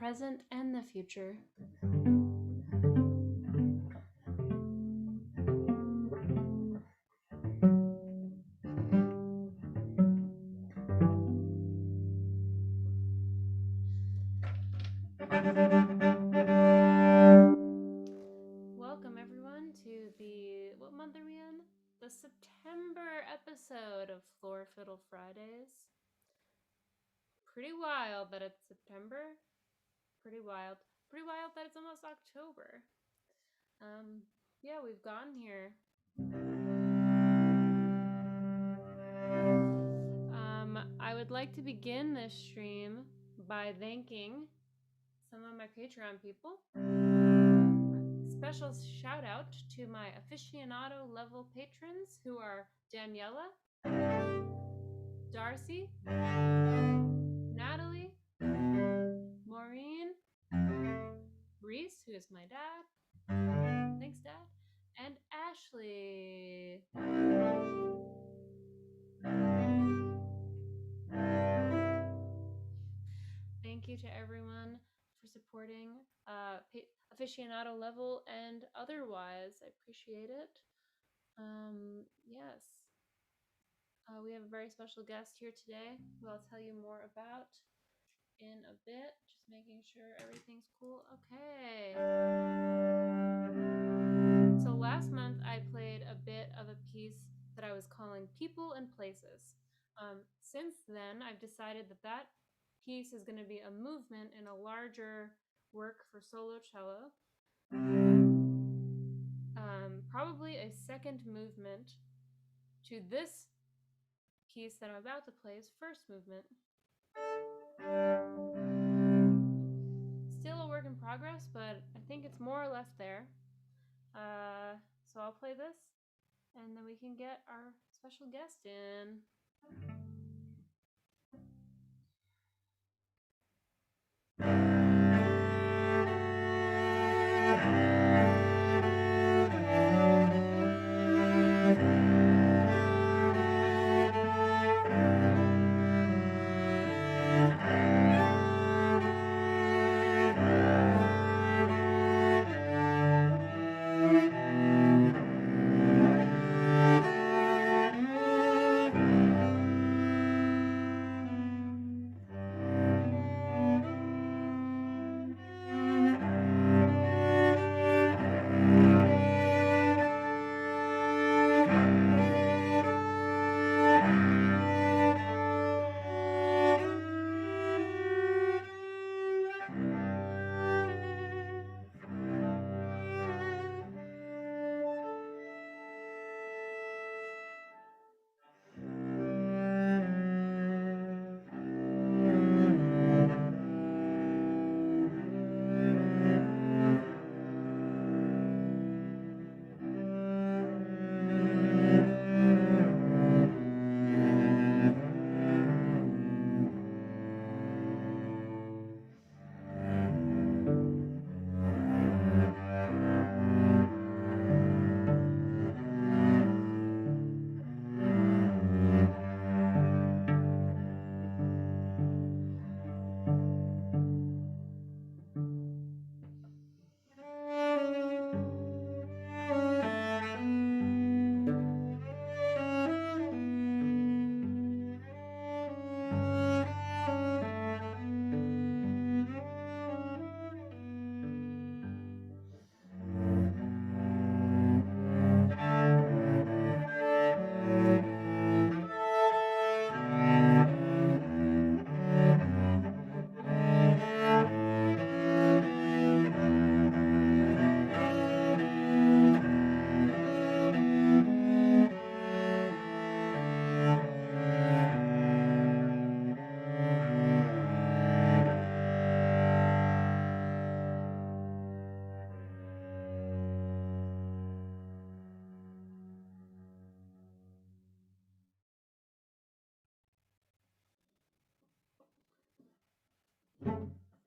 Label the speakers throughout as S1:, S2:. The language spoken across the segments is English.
S1: present and the future. Welcome everyone to what month are we in? The September episode of Fiddle Fridays. Pretty wild that it's September. Pretty wild that it's almost October. Yeah, we've gotten here. I would like to begin this stream by thanking some of my Patreon people. Special shout out to my aficionado level patrons who are Daniela, Darcy, Natalie, Maureen, Reese, who is my dad. Thanks, Dad. And Ashley. Thank you to everyone for supporting aficionado level and otherwise. I appreciate it. Yes. We have a very special guest here today who I'll tell you more about in a bit. Just making sure everything's cool. Okay. So last month I played a bit of a piece that I was calling People and Places. Since then, I've decided that piece is going to be a movement in a larger work for solo cello. Probably a second movement to this piece that I'm about to play's first movement. Still a work in progress, but I think it's more or less there. So I'll play this, and then we can get our special guest in.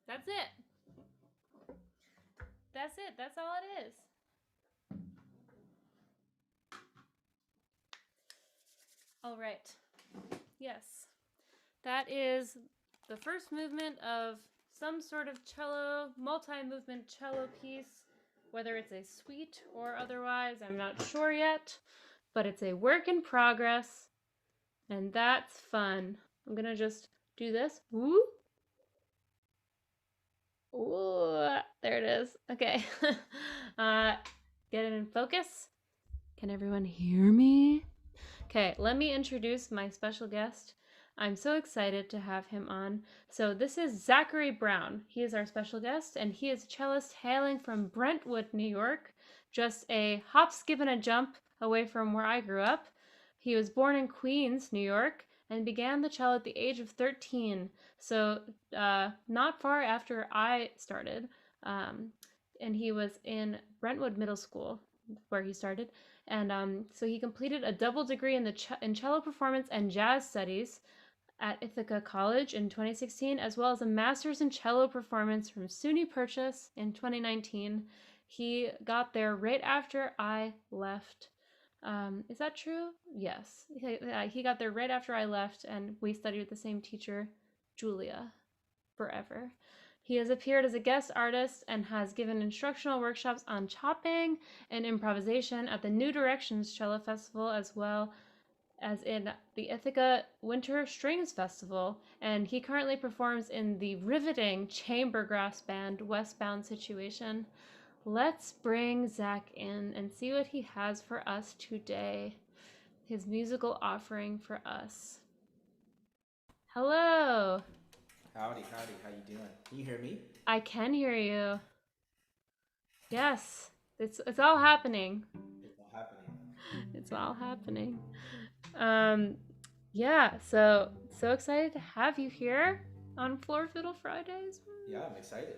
S1: That's it. That's it. That's all it is. All right. Yes. That is the first movement of some sort of cello, multi-movement cello piece, whether it's a suite or otherwise, I'm not sure yet, but it's a work in progress, and that's fun. I'm gonna just do this. Woo! Ooh, there it is. Okay. Get it in focus. Can everyone hear me? Okay, let me introduce my special guest. I'm so excited to have him on. So this is Zachary Brown. He is our special guest, and he is a cellist hailing from Brentwood, New York, just a hop, skip, and a jump away from where I grew up. He was born in Queens, New York, and began the cello at the age of 13. So not far after I started. And he was in Brentwood Middle School, where he started. And so he completed a double degree in cello performance and jazz studies at Ithaca College in 2016, as well as a master's in cello performance from SUNY Purchase in 2019. He got there right after I left. Is that true? Yes. He got there right after I left, and we studied with the same teacher, Julia, forever. He has appeared as a guest artist and has given instructional workshops on chopping and improvisation at the New Directions Cello Festival, as well as in the Ithaca Winter Strings Festival. And he currently performs in the riveting chambergrass band Westbound Situation. Let's bring Zach in and see what he has for us today. His musical offering for us. Hello.
S2: Howdy. How you doing? Can you hear me?
S1: I can hear you. Yes, it's all happening.
S2: It's all happening.
S1: It's all happening. Yeah. So excited to have you here on Fiddle Fridays.
S2: Yeah, I'm excited.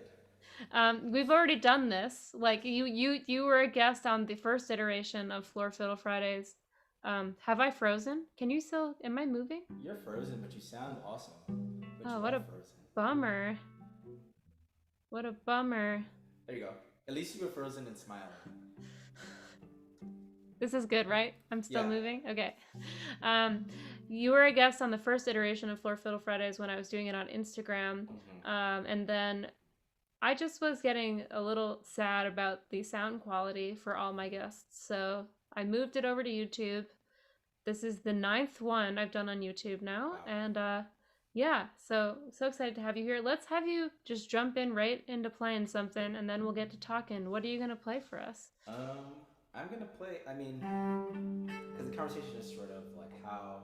S1: We've already done this. Like you were a guest on the first iteration of Fiddle Fridays. Have I frozen? Can you still? Am I moving?
S2: You're frozen, but you sound awesome. But
S1: oh, what a
S2: frozen.
S1: bummer. What a bummer.
S2: There you go. At least you were frozen and smiling.
S1: This is good, right? I'm still moving? Okay. You were a guest on the first iteration of Fiddle Fridays when I was doing it on Instagram.
S2: Mm-hmm.
S1: And then I just was getting a little sad about the sound quality for all my guests. So I moved it over to YouTube. This is the 9th one I've done on YouTube now.
S2: Wow.
S1: And yeah, so excited to have you here. Let's have you just jump in right into playing something, and then we'll get to talking. What are you going to play for us?
S2: I'm going to play, because the conversation is sort of like how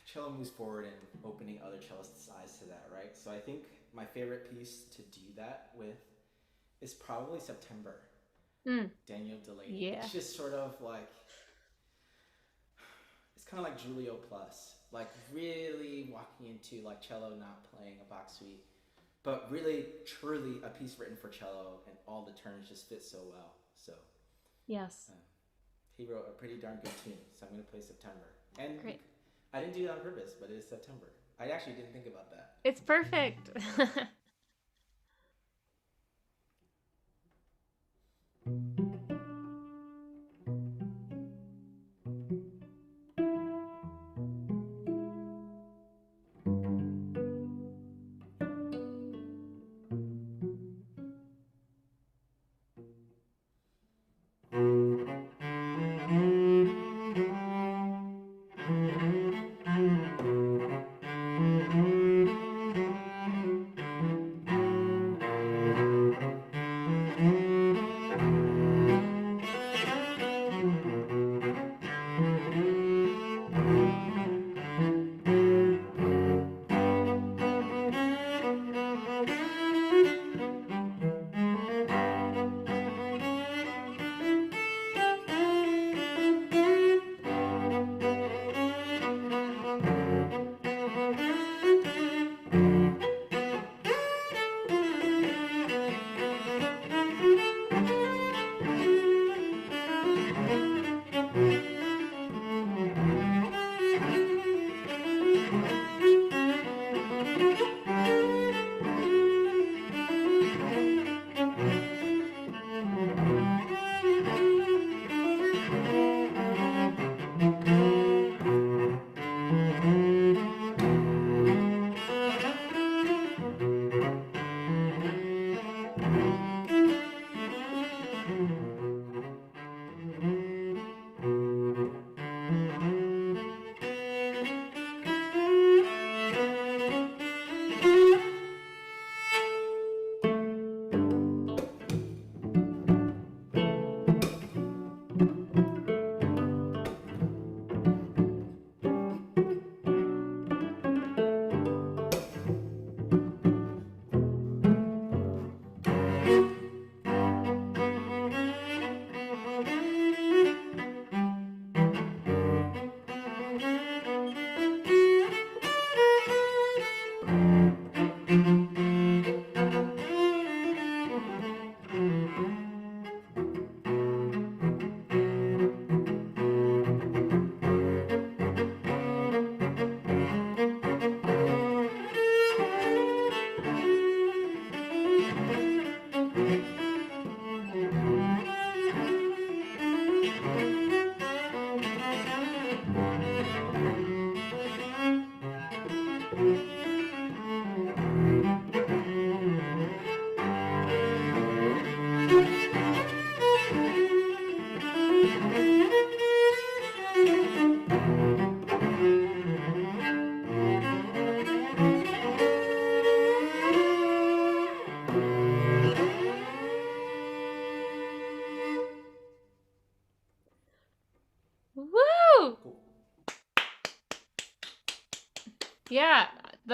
S2: cello moves forward and opening other cellists' eyes to that, right? So I think my favorite piece to do that with is probably September. Daniel Delaney.
S1: Yeah.
S2: It's just sort of like, it's kind of like Julio Plus. Like really walking into like cello not playing a Bach suite, but really truly a piece written for cello, and all the turns just fit so well. So
S1: yes,
S2: he wrote a pretty darn good tune. So I'm going to play September. And
S1: great.
S2: I didn't do it on purpose, but it is September. I actually didn't think about that.
S1: It's perfect.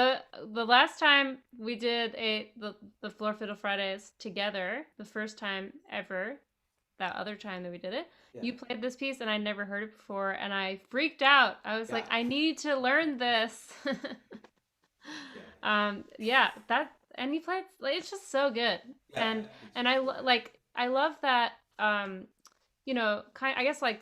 S1: the last time we did the Floor Fiddle Fridays together, the first time ever, that other time that we did it,
S2: Yeah.
S1: you played this piece and I never heard it before, and I freaked out. I was
S2: Yeah.
S1: like, I need to learn this.
S2: Yeah.
S1: Yeah, that, and you played, like, it's just so good.
S2: Yeah.
S1: And
S2: Thank you.
S1: and like I love that, I guess like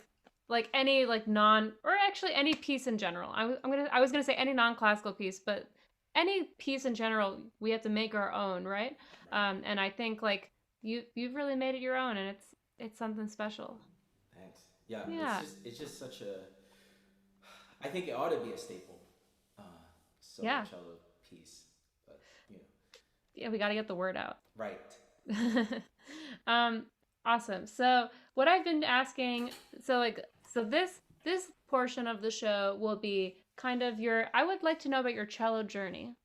S1: any like non, or actually any piece in general. I was gonna say any non-classical piece, but any piece in general, we have to make our own, right?
S2: Right.
S1: And I think like you've really made it your own, and it's something special.
S2: Thanks. Yeah.
S1: Yeah,
S2: It's just such a. I think it ought to be a staple, uh, solo
S1: yeah,
S2: cello piece, but you know.
S1: yeah. We got to get the word out.
S2: Right.
S1: um, awesome. So what I've been asking, so this portion of the show will be kind of your. I would like to know about your cello journey.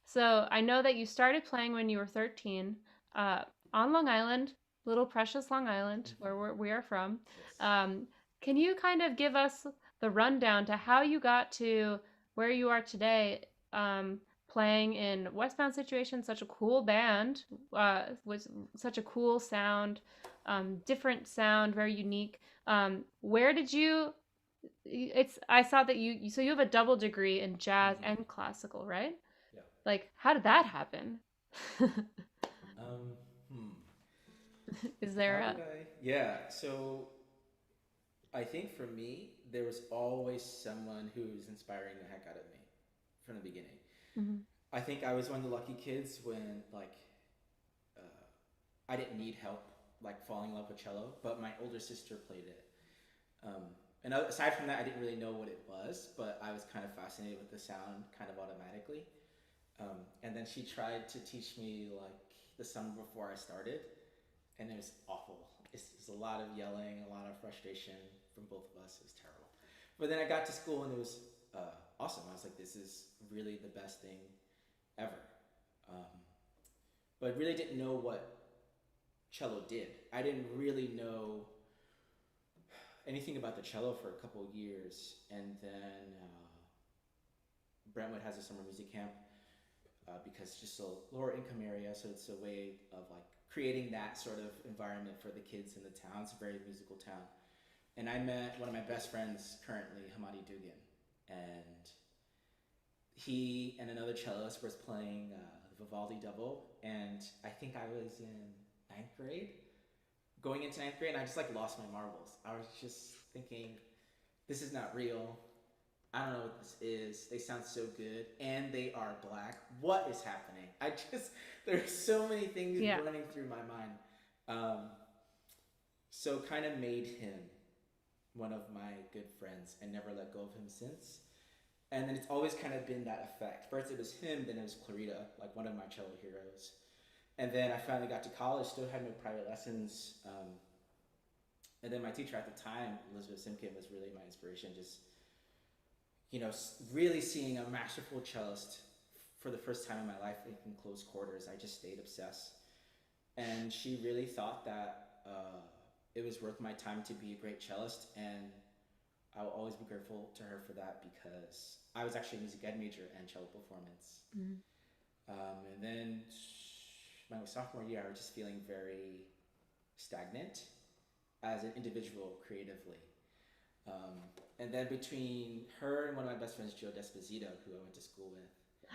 S1: So I know that you started playing when you were 13, uh, on Long Island, little precious Long Island, where we are from.
S2: Yes.
S1: Um, can you kind of give us the rundown to how you got to where you are today, playing in Westbound Situation, such a cool band, was such a cool sound, different sound, very unique. Where did you? It's I saw that so you have a double degree in jazz
S2: Mm-hmm.
S1: and classical, right?
S2: Yeah.
S1: Like, how did that happen?
S2: Um. Hmm.
S1: Is there
S2: How
S1: a?
S2: did I? Yeah. So I think for me, there was always someone who was inspiring the heck out of me from the beginning.
S1: Mhm.
S2: I think I was one of the lucky kids when like uh, I didn't need help like falling in love with cello, but my older sister played it. And aside from that, I didn't really know what it was, but I was kind of fascinated with the sound kind of automatically. And then she tried to teach me like the summer before I started, and it was awful. It was a lot of yelling, a lot of frustration from both of us. It was terrible. But then I got to school and it was awesome. I was like, this is really the best thing ever. Um, but I really didn't know what cello did. I didn't really know anything about the cello for a couple of years, and then Brentwood has a summer music camp because it's just a lower income area, so it's a way of like creating that sort of environment for the kids in the town. It's a very musical town, and I met one of my best friends currently, Hamadi Dugan, and he and another cellist was playing the Vivaldi double, and I think I was in ninth grade, going into ninth grade, and I just like lost my marbles. I was just thinking, this is not real. I don't know what this is. They sound so good, and they are black. What is happening? There's so many things
S1: Yeah.
S2: running through my mind. Um, so kind of made him one of my good friends and never let go of him since. And then it's always kind of been that effect. First it was him, then it was Clarita, like one of my cello heroes. And then I finally got to college, still had no private lessons. And then my teacher at the time, Elizabeth Simkin, was really my inspiration. Just, really seeing a masterful cellist for the first time in my life in close quarters, I just stayed obsessed. And she really thought that it was worth my time to be a great cellist, and I will always be grateful to her for that because I was actually a music ed major and cello performance.
S1: Mhm.
S2: And then my sophomore year, I was just feeling very stagnant as an individual creatively. Um, and then between her and one of my best friends, Joe Desposito, who I went to school with.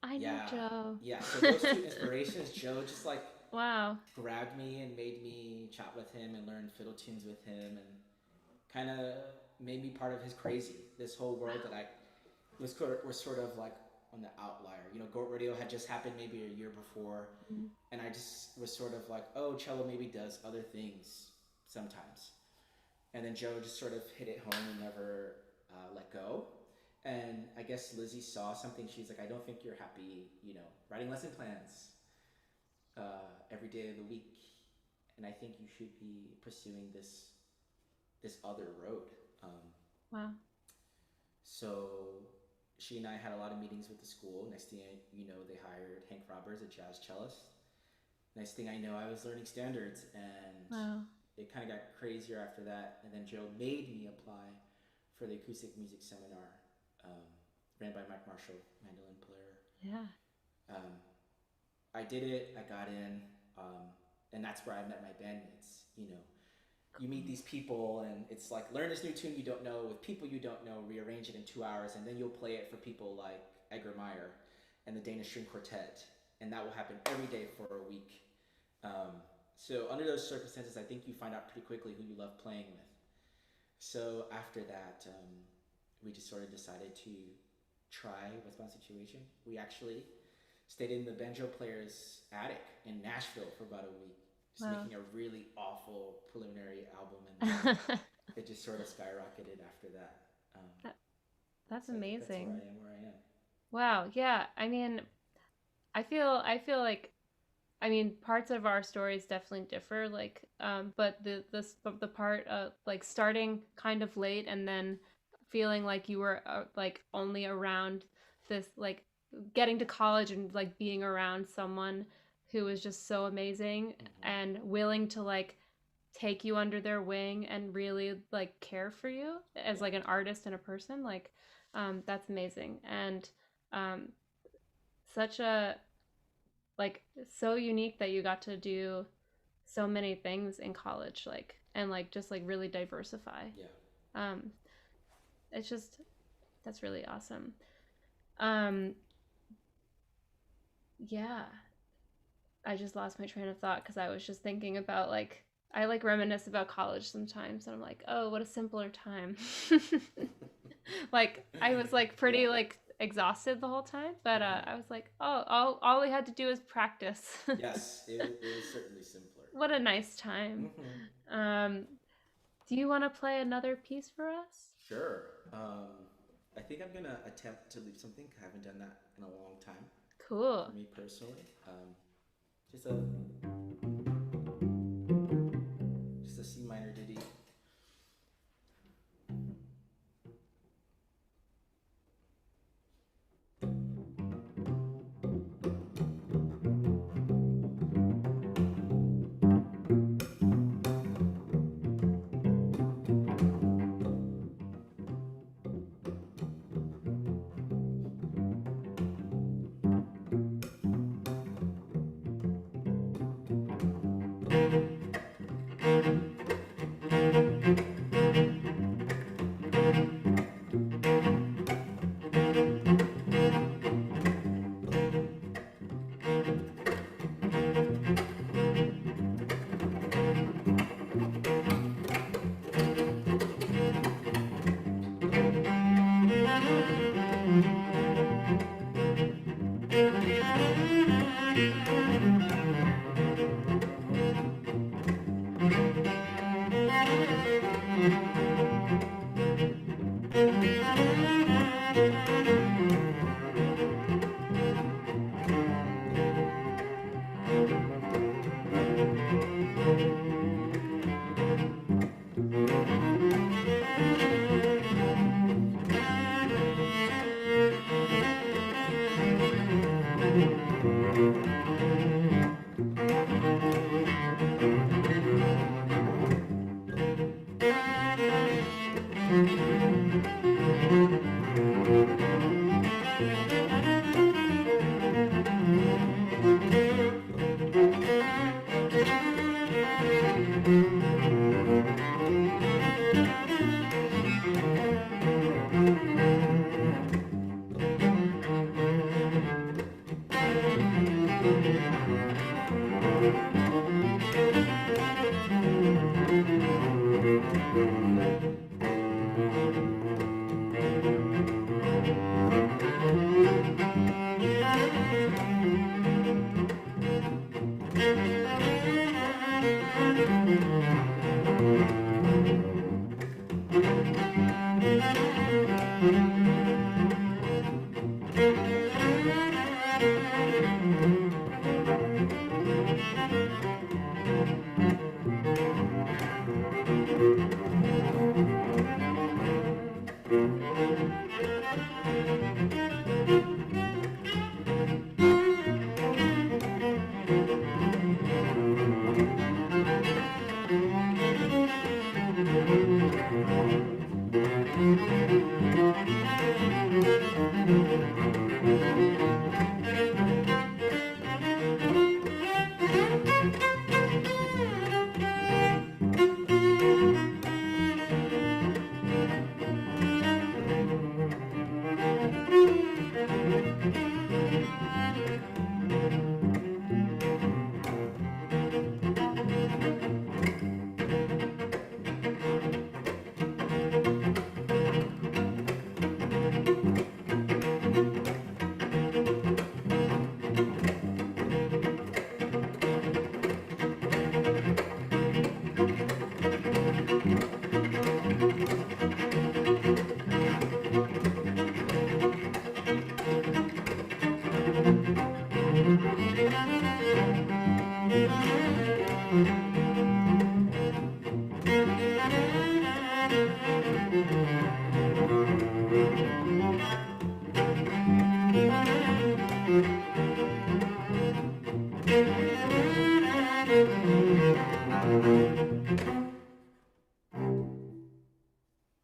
S1: I know
S2: Yeah,
S1: Joe.
S2: yeah. So those two inspirations, Joe just like
S1: Wow.
S2: grabbed me and made me chat with him and learn fiddle tunes with him, and kind of made me part of his crazy. This whole world that I was sort of like on the outlier. Goat Radio had just happened maybe a year before,
S1: Mhm.
S2: and I just was sort of like, oh, cello maybe does other things sometimes. And then Joe just sort of hit it home and never let go. And I guess Lizzie saw something. She's like, I don't think you're happy, writing lesson plans every day of the week, and I think you should be pursuing this other road.
S1: Wow.
S2: So she and I had a lot of meetings with the school. Next thing you know, they hired Hank Roberts, a jazz cellist. Next thing I know, I was learning standards, and
S1: Wow.
S2: it kind of got crazier after that. And then Joe made me apply for the acoustic music seminar ran by Mike Marshall, mandolin player.
S1: Yeah.
S2: I did it. I got in, and that's where I met my bandmates. You meet these people, and it's like learn this new tune you don't know with people you don't know, rearrange it in 2 hours, and then you'll play it for people like Edgar Meyer and the Danish String Quartet, and that will happen every day for a week. So under those circumstances, I think you find out pretty quickly who you love playing with. So after that, we just sort of decided to try Westbound Situation. We actually stayed in the banjo player's attic in Nashville for about a week, just making a really awful preliminary album, and it just sort of skyrocketed after that.
S1: That's
S2: so
S1: amazing.
S2: That's where I am.
S1: Wow. Yeah. I mean, I feel like, I mean, parts of our stories definitely differ, like, but the part of like starting kind of late and then feeling like you were like only around this, like getting to college and like being around someone who was just so amazing and willing to like take you under their wing and really like care for you as like an artist and a person, like that's amazing. And such a like so unique that you got to do so many things in college, like, and like just like really diversify. It's just, that's really awesome. Yeah, I just lost my train of thought because I was just thinking about like, I like reminisce about college sometimes and I'm like, oh, what a simpler time. Like I was like pretty like exhausted the whole time, but I was like, oh, all we had to do is practice.
S2: Yes, it was certainly simpler.
S1: What a nice time. Do you want to play another piece for us?
S2: Sure. I think I'm gonna attempt to leave something. I haven't done that in a long time.
S1: Cool.
S2: For me personally, just a C minor ditty.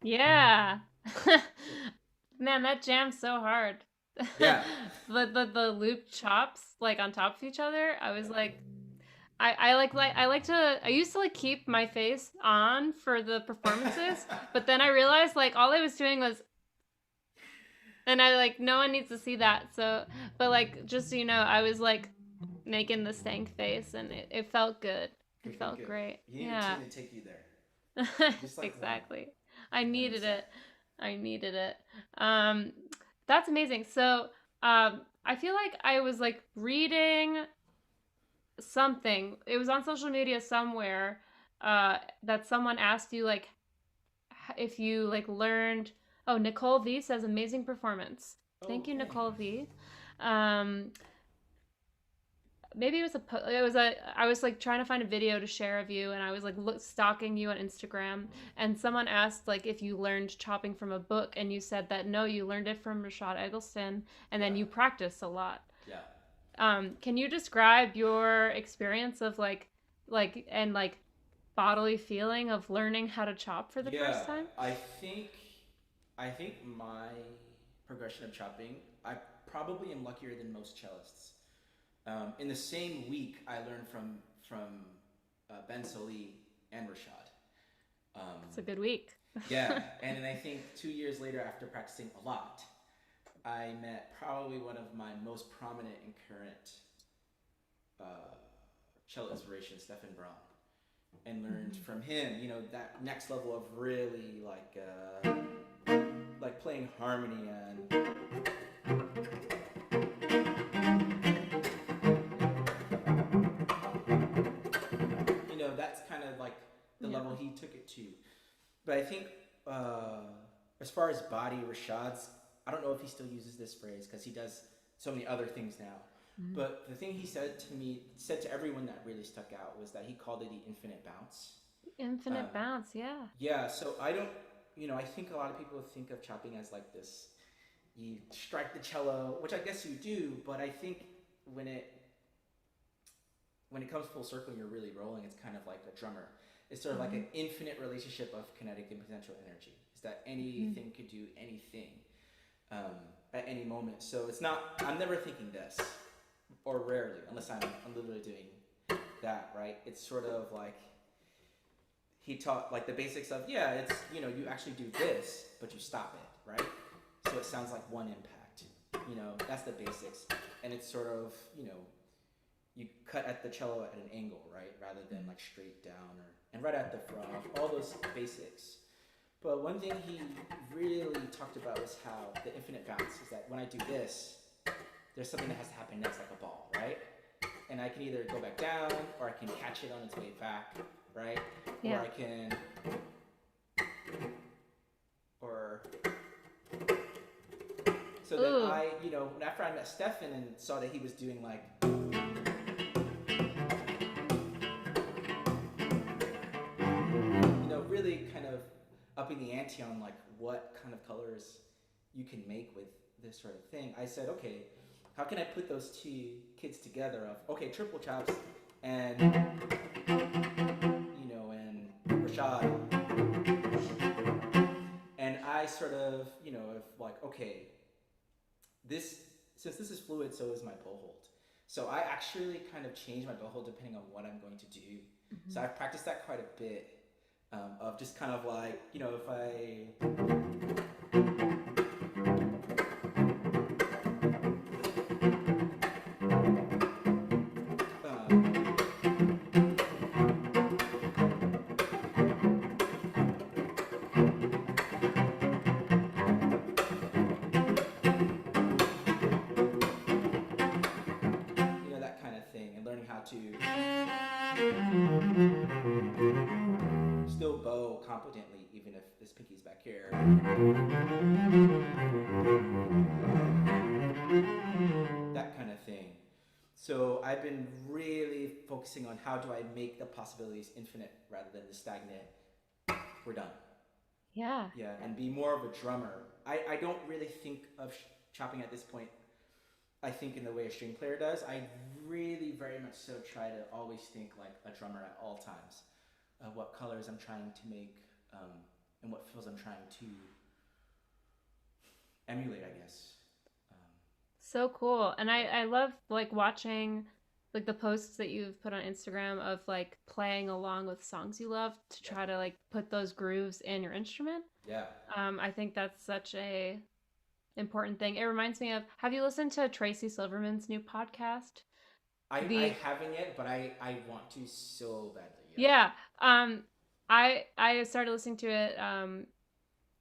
S1: Yeah. Man, that jams so hard.
S2: Yeah.
S1: The loop chops like on top of each other. I was like, I used to like keep my face on for the performances, but then I realized like all I was doing was, and I like no one needs to see that. So, but like just so you know, I was like making the stank face, and it felt good. It
S2: Good, good,
S1: felt
S2: good.
S1: great.
S2: You need a
S1: Yeah.
S2: tune to take you there, just like that.
S1: Exactly. I
S2: I
S1: needed
S2: noticed that.
S1: it. I needed it. Um, that's amazing. So, I feel like I was like reading something. It was on social media somewhere that someone asked you like if you like learned. Oh, Nicole V says amazing performance. Thank you,
S2: Okay.
S1: Nicole V. Um, maybe it was a I was like trying to find a video to share of you, and I was like stalking you on Instagram, and someone asked like if you learned chopping from a book, and you said that no, you learned it from Rashad Eggleston, and then
S2: Yeah.
S1: you practice a lot.
S2: Yeah.
S1: Can you describe your experience of like bodily feeling of learning how to chop for the
S2: Yeah.
S1: first time?
S2: I think I think my progression of chopping, I probably am luckier than most cellists. In the same week, I learned from Ben Soli and Rashad. Um,
S1: It's a good week.
S2: yeah, and then I think 2 years later, after practicing a lot, I met probably one of my most prominent and current uh, cello inspirations, Stephen Brown, and learned from him. You know, that next level of really like playing harmony and that's kind of like the
S1: Yeah.
S2: level he took it to. But I think uh, as far as body, Rashad's, I don't know if he still uses this phrase because he does so many other things now.
S1: Mm.
S2: But the thing he said to everyone that really stuck out was that he called it the infinite bounce.
S1: Infinite bounce, yeah.
S2: Yeah, so I don't, I think a lot of people think of chopping as like this, you strike the cello, which I guess you do, but I think when it when it comes full circle and you're really rolling, it's kind of like a drummer. It's sort of like an infinite relationship of kinetic and potential energy. Is that anything could do anything at any moment. So it's not, I'm never thinking this, or rarely, unless I'm literally doing that, right? It's sort of like, he taught like the basics of, it's, you actually do this, but you stop it, right? So it sounds like one impact. That's the basics. And it's sort of, you cut at the cello at an angle, right? Rather than like straight down and right at the front, all those basics. But one thing he really talked about was how the infinite bounce is that when I do this, there's something that has to happen next, like a ball, right? And I can either go back down, or I can catch it on its way back, right?
S1: Yeah.
S2: Or I can, so then I, after I met Stefan and saw that he was doing like, really kind of upping the ante on like what kind of colors you can make with this sort of thing, I said, okay, how can I put those two kids together of, okay, triple chops and, and Rashad. And I sort of, if like, okay, since this is fluid, so is my bow hold. So I actually kind of change my bow hold depending on what I'm going to do. Mm-hmm. So I've practiced that quite a bit. Of just kind of like, if I... that kind of thing, and learning how to still bow competently, even if this pinky's back here. That kind of thing. So I've been really focusing on how do I make the possibilities infinite rather than the stagnant, we're done.
S1: Yeah.
S2: Yeah, and be more of a drummer. I don't really think of chopping at this point I think in the way a string player does. I really very much so try to always think like a drummer at all times. What colors I'm trying to make, and what feels I'm trying to emulate, I guess. Um,
S1: So cool. And
S2: yeah,
S1: I love like watching like the posts that you've put on Instagram of like playing along with songs you love to
S2: yeah,
S1: try to like put those grooves in your instrument.
S2: yeah.
S1: I think that's such a important thing. It reminds me of, have you listened to Tracy Silverman's new podcast?
S2: I
S1: The
S2: haven't yet, but I want to so badly. Yeah.
S1: Yeah, um I started listening to it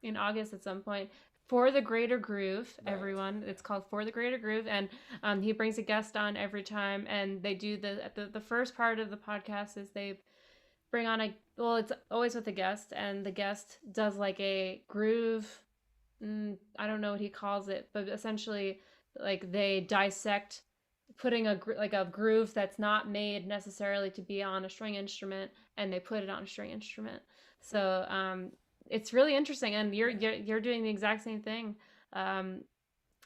S1: in August at some point. For the Greater Groove,
S2: Right.
S1: everyone. It's called For the Greater Groove, and he brings a guest on every time, and they do the first part of the podcast is they bring on a well, it's always with a guest, and the guest does like a groove. I don't know what he calls it, but essentially, like they dissect putting like a groove that's not made necessarily to be on a string instrument, and they put it on a string instrument. So it's really interesting, and
S2: Yeah.
S1: you're doing the exact same thing. Um,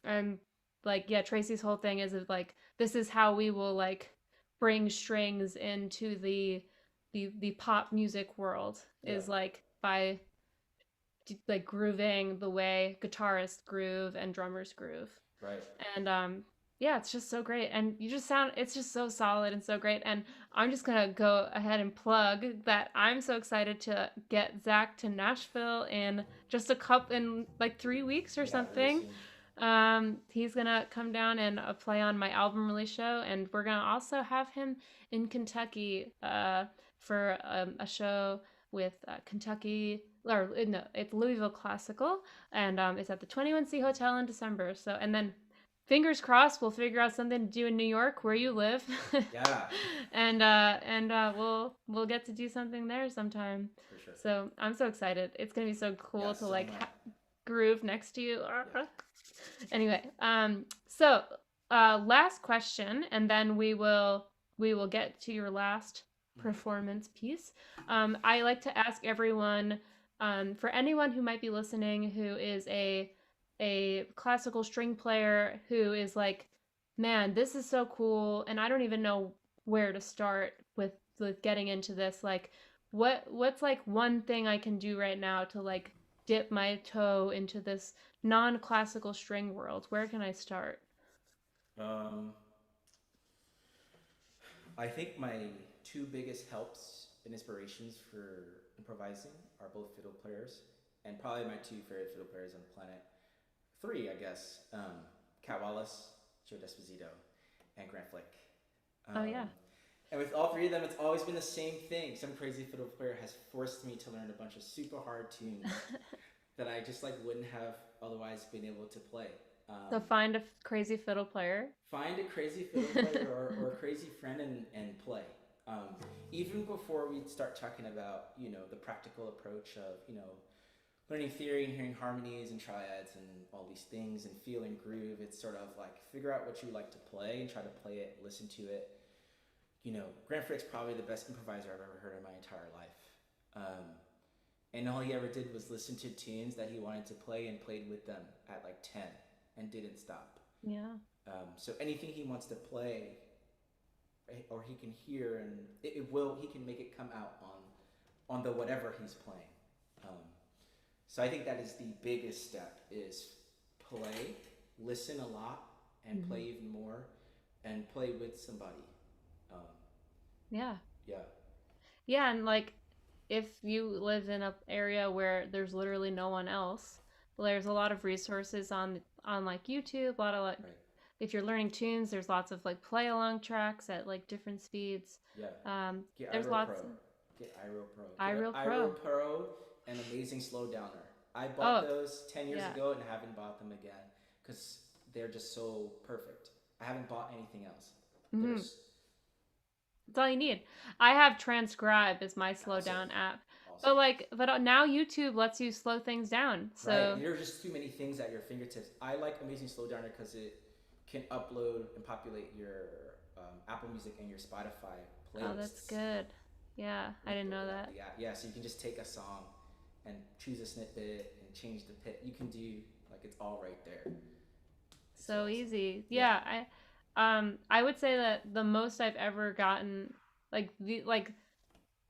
S1: and like yeah, Tracy's whole thing is of like this is how we will like bring strings into the pop music world
S2: Yeah.
S1: is like by like grooving the way guitarists groove and drummers groove.
S2: Right.
S1: And yeah, it's just so great. And you just sound it's just so solid and so great. And I'm just gonna go ahead and plug that I'm so excited to get Zach to Nashville in just a couple in like 3 weeks or
S2: Yeah. Really
S1: something.
S2: soon.
S1: He's gonna come down and play on my album release show, and we're gonna also have him in Kentucky for a show with Kentucky, or no, it's Louisville Classical, and it's at the 21C Hotel in December. So, and then fingers crossed, we'll figure out something to do in New York where you live,
S2: Yeah.
S1: and we'll get to do something there sometime.
S2: For sure.
S1: So I'm so excited. It's gonna be so cool
S2: Yes.
S1: to
S2: So
S1: like
S2: much.
S1: groove next to you.
S2: Yeah.
S1: Anyway, so last question, and then we will get to your last performance piece. I like to ask everyone, for anyone who might be listening who is a classical string player who is like, man, this is so cool, and I don't even know where to start with getting into this. Like, what's like one thing I can do right now to like dip my toe into this non-classical string world? Where can I start?
S2: Um, I think my two biggest helps and inspirations for improvising are both fiddle players, and probably my two favorite fiddle players on the planet. Three, I guess. Cat Wallace, Joe Desposito, and Grant Flick.
S1: Oh yeah.
S2: And with all three of them, it's always been the same thing. Some crazy fiddle player has forced me to learn a bunch of super hard tunes that I just like wouldn't have otherwise been able to play.
S1: So find a crazy fiddle player.
S2: Find a crazy fiddle player or a crazy friend and play. Even before we start talking about, the practical approach of, learning theory and hearing harmonies and triads and all these things and feeling groove, it's sort of like figure out what you like to play and try to play it, listen to it. Grant Frick's probably the best improviser I've ever heard in my entire life. And all he ever did was listen to tunes that he wanted to play and played with them at like 10 and didn't stop.
S1: Yeah.
S2: So anything he wants to play, right, or he can hear, and he can make it come out on the whatever he's playing. So I think that is the biggest step: is play, listen a lot, and play even more, and play with somebody. Um,
S1: Yeah.
S2: yeah,
S1: Yeah, and like if you live in an area where there's literally no one else, well, there's a lot of resources on like YouTube, a lot of like
S2: right.
S1: if you're learning tunes, there's lots of like play along tracks at like different speeds.
S2: Yeah. Get
S1: There's
S2: Iro
S1: lots
S2: Pro. Get Iro Pro.
S1: Iro
S2: Get
S1: Pro.
S2: Iro Pro, an amazing slow downer. I bought
S1: Oh,
S2: those 10 years
S1: yeah.
S2: ago and haven't bought them again because they're just so perfect. I haven't bought anything else.
S1: Mm-hmm.
S2: There's
S1: That's all you need. I have Transcribe as my slow
S2: awesome.
S1: down app.
S2: Awesome.
S1: But now YouTube lets you slow things down. So
S2: right. There are just too many things at your fingertips. I like Amazing Slow Downer because it can upload and populate your Apple Music and your Spotify playlists.
S1: oh, that's good. Yeah, I didn't know that.
S2: Yeah, so you can just take a song and choose a snippet and change the pitch. You can do, like, it's all right there. so
S1: So
S2: awesome.
S1: easy.
S2: Yeah.
S1: Yeah, I would say that the most I've ever gotten,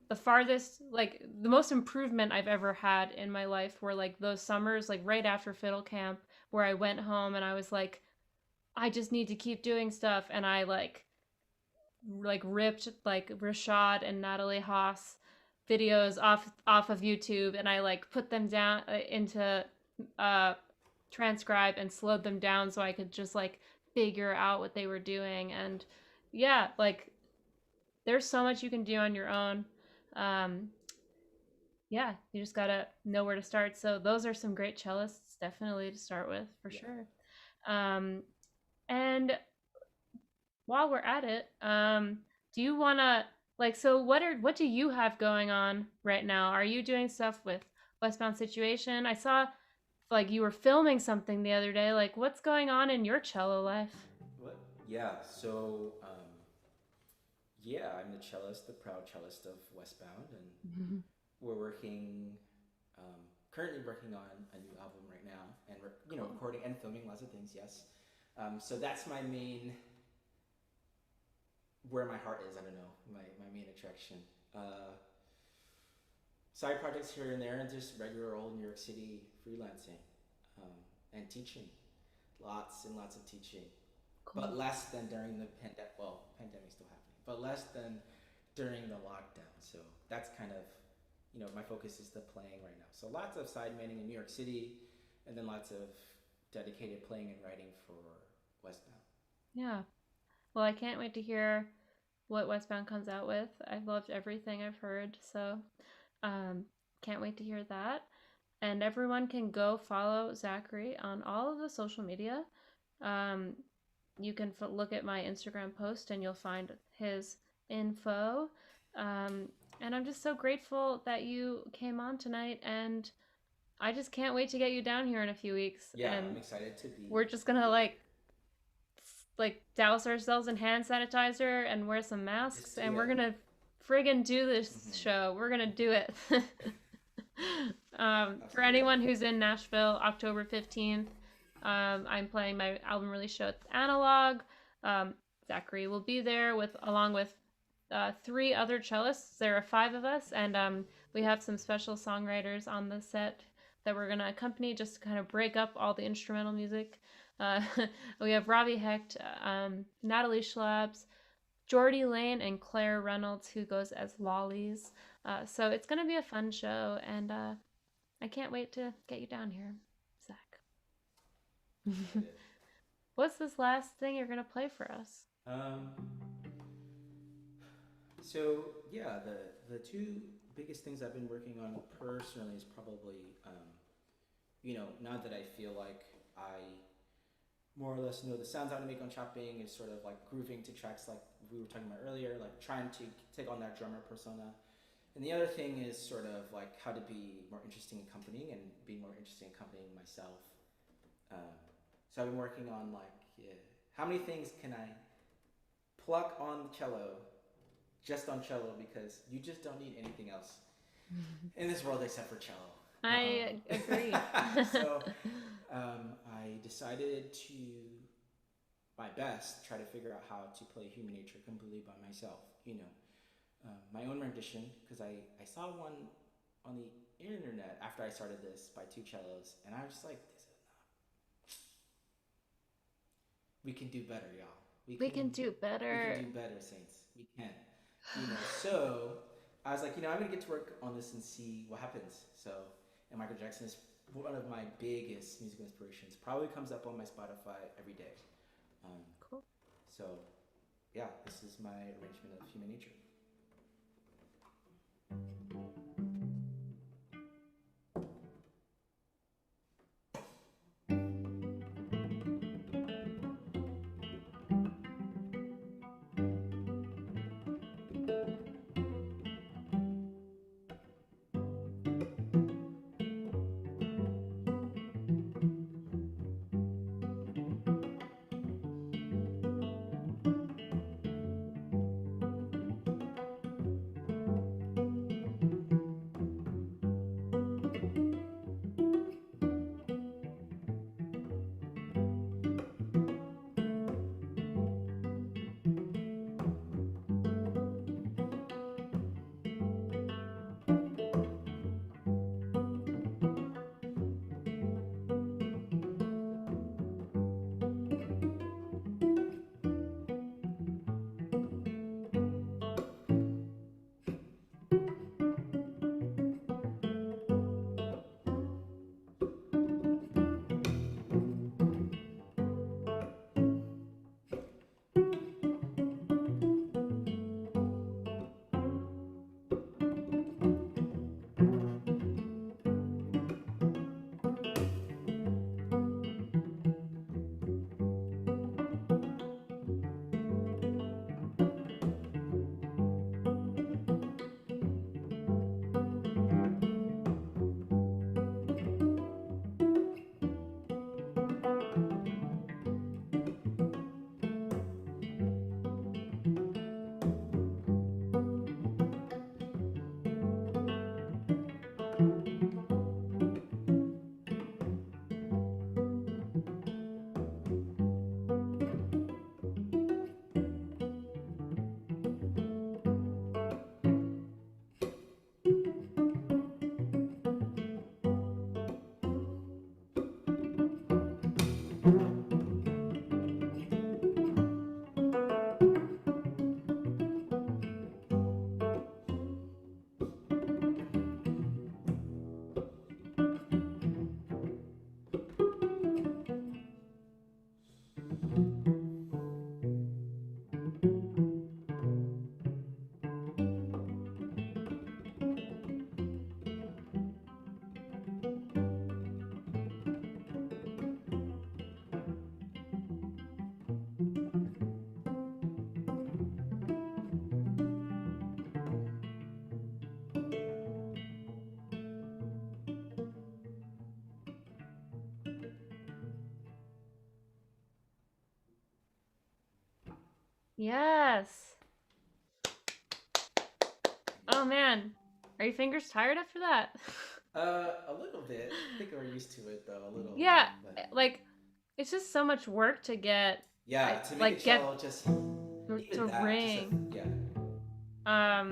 S1: the farthest, like the most improvement I've ever had in my life were like those summers, like right after fiddle camp, where I went home and I was like, I just need to keep doing stuff, and I like ripped like Rashad and Natalie Haas videos off of YouTube, and I like put them down into uh transcribe and slowed them down so I could just like figure out what they were doing. And yeah, like there's so much you can do on your own. Um, yeah, you just gotta know where to start. So those are some great cellists, definitely to start with for
S2: Yeah.
S1: sure. Um, and while we're at it, do you wanna like so what do you have going on right now? Are you doing stuff with Westbound Situation? I saw like you were filming something the other day. Like what's going on in your cello life?
S2: What? Yeah. So yeah, I'm the cellist, the proud cellist of Westbound, and we're working. Currently working on a new album right now, and we're
S1: Cool.
S2: recording and filming lots of things. Yes. So that's my main, where my heart is. I don't know, my main attraction. Side projects here and there, and just regular old New York City freelancing, and teaching, lots and lots of teaching,
S1: Cool.
S2: but less than during the pandemic. Well, pandemic's still happening, but less than during the lockdown. So that's kind of, my focus is the playing right now. So lots of side manning in New York City, and then lots of dedicated playing and writing for Westbound.
S1: Yeah. Well, I can't wait to hear what Westbound comes out with. I've loved everything I've heard, so um, can't wait to hear that. And everyone can go follow Zachary on all of the social media. Um, you can look at my Instagram post and you'll find his info. Um, and I'm just so grateful that you came on tonight, and I just can't wait to get you down here in a few weeks.
S2: Yeah, I'm
S1: And
S2: excited to be
S1: we're just gonna like douse ourselves in hand sanitizer and wear some masks,
S2: just do
S1: and we're
S2: it.
S1: gonna friggin' do this
S2: Mm-hmm.
S1: show. We're gonna do it. For
S2: Absolutely.
S1: anyone who's in Nashville, October 15th, I'm playing my album release show at Analog. Zachary will be there along with three other cellists. There are five of us, and we have some special songwriters on the set that we're gonna accompany, just to kind of break up all the instrumental music. Uh, we have Robbie Hecht, Natalie Schlabs, Jordy Lane, and Claire Reynolds, who goes as Lollies. So it's gonna be a fun show, and I can't wait to get you down here, Zach.
S2: Excited.
S1: What's this last thing you're gonna play for us?
S2: Um, so yeah, the two biggest things I've been working on personally is probably, now that I feel like I more or less know the sounds I want to make on chopping, is sort of like grooving to tracks like we were talking about earlier, like trying to take on that drummer persona. And the other thing is sort of like how to be more interesting accompanying and be more interesting accompanying myself. Um, so I've been working on like, how many things can I pluck on the cello, just on cello, because you just don't need anything else in this world except for cello.
S1: I agree.
S2: So I decided to, my best, try to figure out how to play Human Nature completely by myself. My own rendition, because I saw one on the internet after I started this by two cellos, and I was just like, this is not. We can do better, y'all.
S1: We can do better.
S2: We can do better, Saints. We can. So I was like, I'm gonna get to work on this and see what happens. So, and Michael Jackson is one of my biggest musical inspirations. Probably comes up on my Spotify every day.
S1: Cool.
S2: So, yeah, this is my arrangement of Human Nature.
S1: Yes. Oh man, are your fingers tired after that?
S2: A little bit. I think we're used to it though, a little.
S1: Yeah,
S2: But
S1: like it's just so much work to get,
S2: yeah, to make a
S1: get
S2: cello, just
S1: to
S2: even that, just a
S1: ring.
S2: yeah,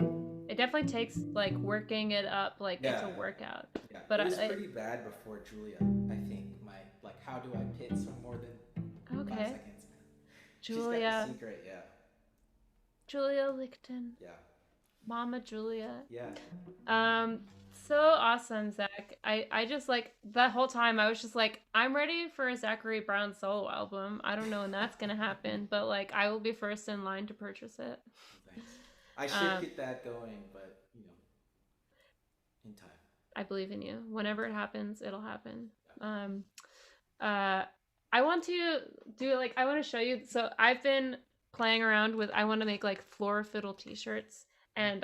S1: It definitely takes like working it up, like it's
S2: yeah,
S1: a workout.
S2: yeah.
S1: But
S2: It was pretty bad before Julia. I think my like, how do I pitch for more than five
S1: okay,
S2: seconds? She's got the
S1: Julia,
S2: secret. Yeah,
S1: Julia Lichten,
S2: yeah,
S1: Mama Julia.
S2: yeah.
S1: Um, so awesome, Zach. I just like that whole time I was just like, I'm ready for a Zachary Brown solo album. I don't know when that's gonna happen, but like I will be first in line to purchase it.
S2: Thanks. I should
S1: Um,
S2: get that going, but in time.
S1: I believe in you. Whenever it happens, it'll happen. Um, uh, I want to do like I want to show you. So I've been playing around with. I want to make like floor fiddle T-shirts, and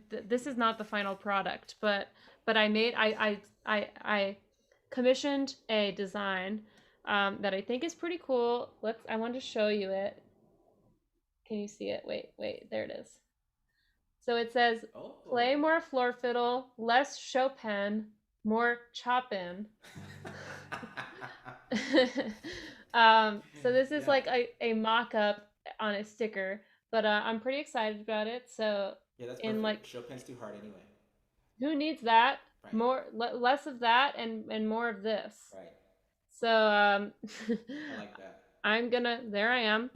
S1: this is not the final product, but I made I commissioned a design that I think is pretty cool. I want to show you it. Can you see it? Wait, there it is. So it says, play
S2: Oh.
S1: more floor fiddle, less Chopin, more Chopin. So this is
S2: Yeah.
S1: like a mock-up on a sticker, but I'm pretty excited about it. So
S2: Yeah, that's
S1: in
S2: perfect.
S1: like,
S2: Chopin's too hard anyway.
S1: who needs that?
S2: Right.
S1: Less of that and more of this.
S2: Right.
S1: So
S2: I like that.
S1: I'm gonna. There I am.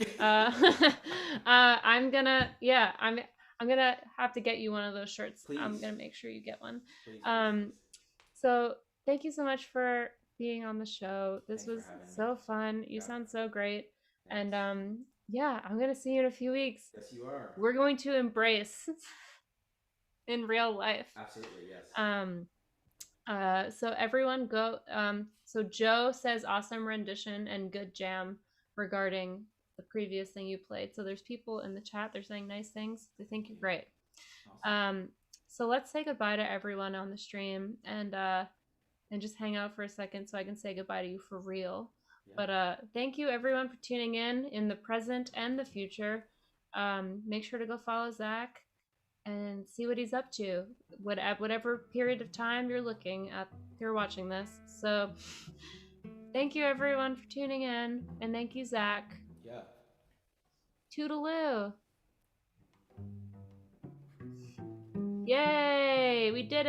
S1: I'm gonna. Yeah, I'm gonna have to get you one of those shirts.
S2: Please.
S1: I'm gonna make sure you get one.
S2: Please.
S1: So thank you so much for being on the show. This
S2: Thanks
S1: was
S2: for having me.
S1: so fun. You
S2: Yeah.
S1: sound so great.
S2: Thanks.
S1: And yeah, I'm gonna see you in a few weeks.
S2: Yes, you are.
S1: We're going to embrace in real life.
S2: Absolutely, yes.
S1: So everyone go. So Joe says awesome rendition and good jam regarding the previous thing you played. So there's people in the chat. They're saying nice things. They think you're great. Awesome. So let's say goodbye to everyone on the stream and just hang out for a second so I can say goodbye to you for real. Yeah. But thank you everyone for tuning in the present and the future. Make sure to go follow Zach and see what he's up to, whatever period of time you're looking at, you're watching this. So thank you everyone for tuning in, and thank you, Zach.
S2: Yeah.
S1: Toodaloo. Yay, we did it.